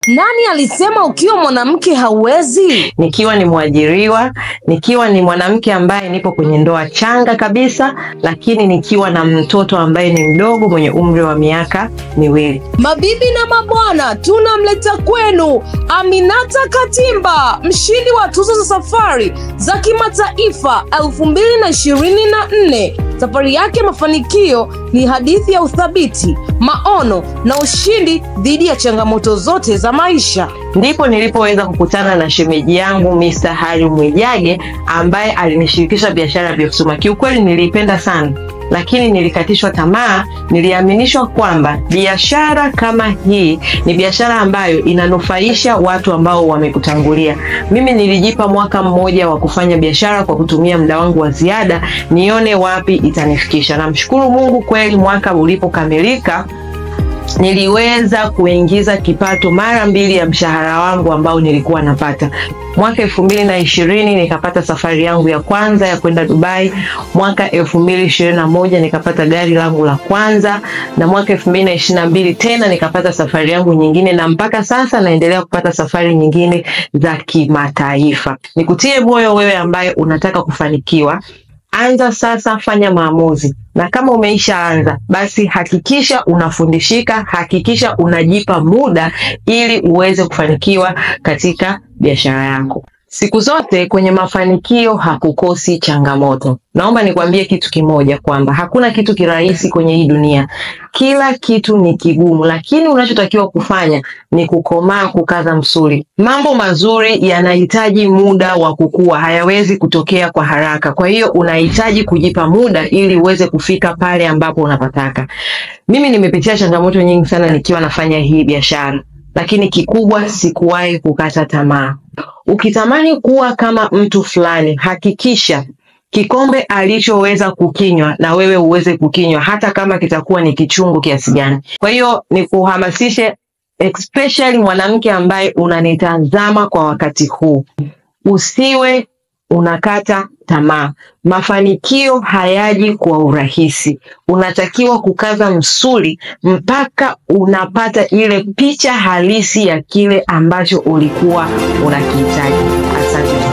Nani alisema ukiwa mwanamke hauwezi? Nikiwa ni mwajiriwa, nikiwa ni mwanamke ambaye nipo kwenye ndoa changa kabisa, lakini nikiwa na mtoto ambaye ni mdogo mwenye umri wa miaka 2. Mabibi na mabwana, tunamleta kwenu Aminata Katimba, mshindi wa tuzo za safari za kimataifa 2024. Safari yake mafanikio ni hadithi ya uthabiti, maono na ushindi dhidi ya changamoto zote za maisha. Ndipo nilipoweza kukutana na shemeji yangu Mr. Harry Mwijage ambaye alinishirikisha biashara ya Biosuma. Kiukweli nilipenda sana, lakini nilikatishwa tamaa. Niliaminishwa kwamba biashara kama hii ni biashara ambayo inanufaisha watu ambao wamekutangulia. Mimi nilijipa mwaka mmoja wa kufanya biashara kwa kutumia muda wangu wa ziada, nione wapi itanifikisha. Namshukuru Mungu, kweli mwaka ulipokamilika niliweza kuingiza kipato mara 2 ya mshahara wangu ambao nilikuwa napata. Mwaka 2020 nikapata safari yangu ya kwanza ya kwenda Dubai. Mwaka 2021 nikapata gari langu la kwanza, na mwaka 2022 tena nikapata safari yangu nyingine, na mpaka sasa naendelea kupata safari nyingine za kimataifa. Nikutie moyo wewe ambaye unataka kufanikiwa. Anza sasa, fanya maamuzi. Na kama umeishaanza, basi hakikisha unafundishika, hakikisha unajipa muda ili uweze kufanikiwa katika biashara yako. Siku zote kwenye mafanikio hakukosi changamoto. Naomba nikwambie kitu kimoja, kwamba hakuna kitu kirahisi kwenye hii dunia. Kila kitu ni kigumu, lakini unachotakiwa kufanya ni kukomaa, kukaza msuli. Mambo mazuri yanahitaji muda wa kukua, hayawezi kutokea kwa haraka. Kwa hiyo unahitaji kujipa muda ili uweze kufika pale ambapo unapataka. Mimi nimepitia changamoto nyingi sana nikiwa nafanya hii biashara, lakini kikubwa sikuwahi kukata tamaa. Ukitamani kuwa kama mtu fulani, hakikisha kikombe alichoweza kukinywa na wewe uweze kukinywa, hata kama kitakuwa ni kichungu kiasi gani. Kwa hiyo nikuhamasishe, especially mwanamke ambaye unanitazama kwa wakati huu, usiwe unakata tamaa. Mafanikio hayaji kwa urahisi. Unatakiwa kukaza msuli mpaka unapata ile picha halisi ya kile ambacho ulikuwa unakihitaji. Asante.